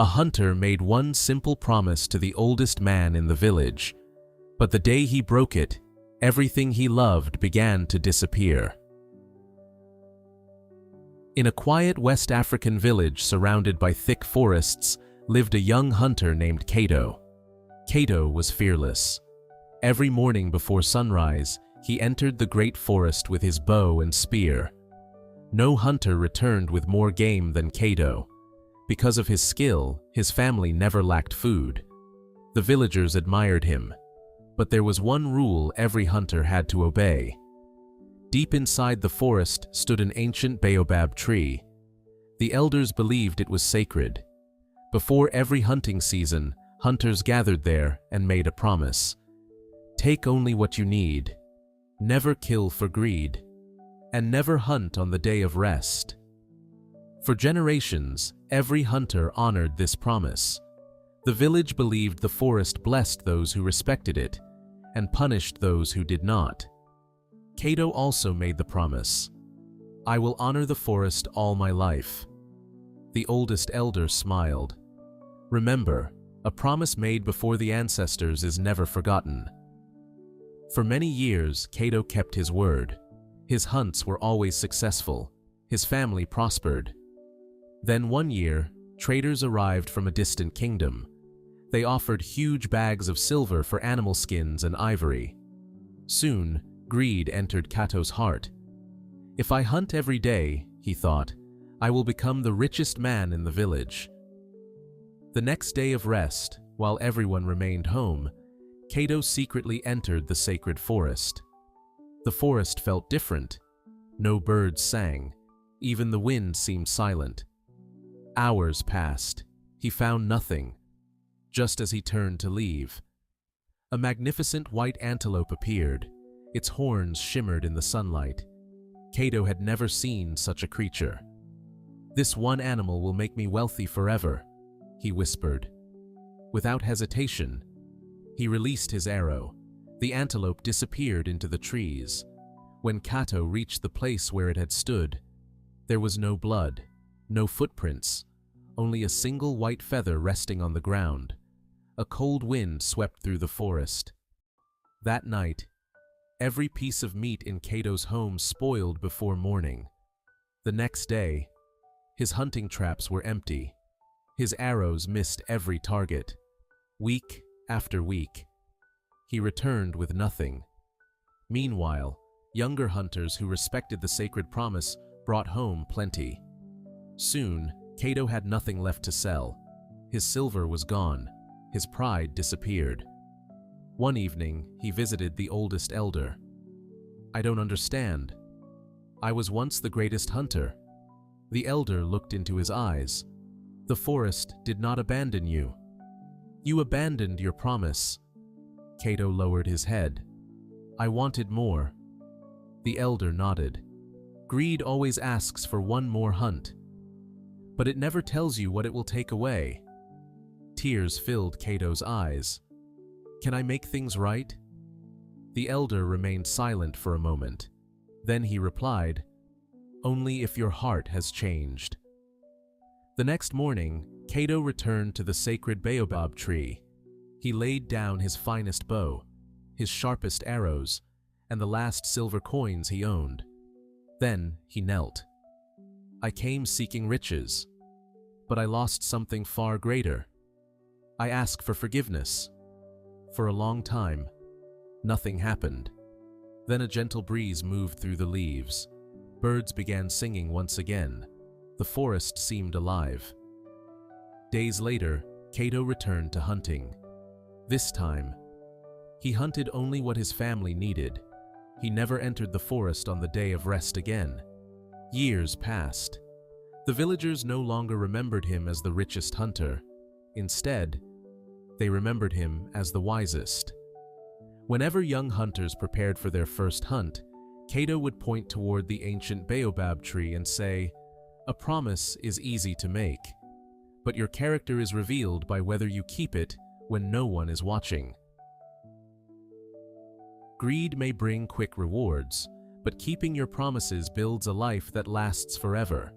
A hunter made one simple promise to the oldest man in the village, but the day he broke it, everything he loved began to disappear. In a quiet West African village surrounded by thick forests lived a young hunter named Kato. Kato was fearless. Every morning before sunrise, he entered the great forest with his bow and spear. No hunter returned with more game than Kato. Because of his skill, his family never lacked food. The villagers admired him. But there was one rule every hunter had to obey. Deep inside the forest stood an ancient baobab tree. The elders believed it was sacred. Before every hunting season, hunters gathered there and made a promise. Take only what you need. Never kill for greed. And never hunt on the day of rest. For generations, every hunter honored this promise. The village believed the forest blessed those who respected it and punished those who did not. Kato also made the promise, "I will honor the forest all my life." The oldest elder smiled. Remember, a promise made before the ancestors is never forgotten. For many years, Kato kept his word. His hunts were always successful. His family prospered. Then one year, traders arrived from a distant kingdom. They offered huge bags of silver for animal skins and ivory. Soon, greed entered Kato's heart. If I hunt every day, he thought, I will become the richest man in the village. The next day of rest, while everyone remained home, Kato secretly entered the sacred forest. The forest felt different. No birds sang. Even the wind seemed silent. Hours passed. He found nothing. Just as he turned to leave, a magnificent white antelope appeared. Its horns shimmered in the sunlight. Kato had never seen such a creature. "This one animal will make me wealthy forever," he whispered. Without hesitation, he released his arrow. The antelope disappeared into the trees. When Kato reached the place where it had stood, there was no blood, no footprints, only a single white feather resting on the ground. A cold wind swept through the forest. That night, every piece of meat in Kato's home spoiled before morning. The next day, his hunting traps were empty. His arrows missed every target. Week after week, he returned with nothing. Meanwhile, younger hunters who respected the sacred promise brought home plenty. Soon, Kato had nothing left to sell. His silver was gone. His pride disappeared. One evening, he visited the oldest elder. "I don't understand. I was once the greatest hunter." The elder looked into his eyes. "The forest did not abandon you. You abandoned your promise." Kato lowered his head. "I wanted more." The elder nodded. "Greed always asks for one more hunt, but it never tells you what it will take away." Tears filled Kato's eyes. "Can I make things right?" The elder remained silent for a moment. Then he replied, "Only if your heart has changed." The next morning, Kato returned to the sacred baobab tree. He laid down his finest bow, his sharpest arrows, and the last silver coins he owned. Then he knelt. "I came seeking riches, but I lost something far greater. I ask for forgiveness." For a long time, nothing happened. Then a gentle breeze moved through the leaves. Birds began singing once again. The forest seemed alive. Days later, Kato returned to hunting. This time, he hunted only what his family needed. He never entered the forest on the day of rest again. Years passed. The villagers no longer remembered him as the richest hunter. Instead, they remembered him as the wisest. Whenever young hunters prepared for their first hunt, Kato would point toward the ancient baobab tree and say, "A promise is easy to make, but your character is revealed by whether you keep it when no one is watching." Greed may bring quick rewards, but keeping your promises builds a life that lasts forever.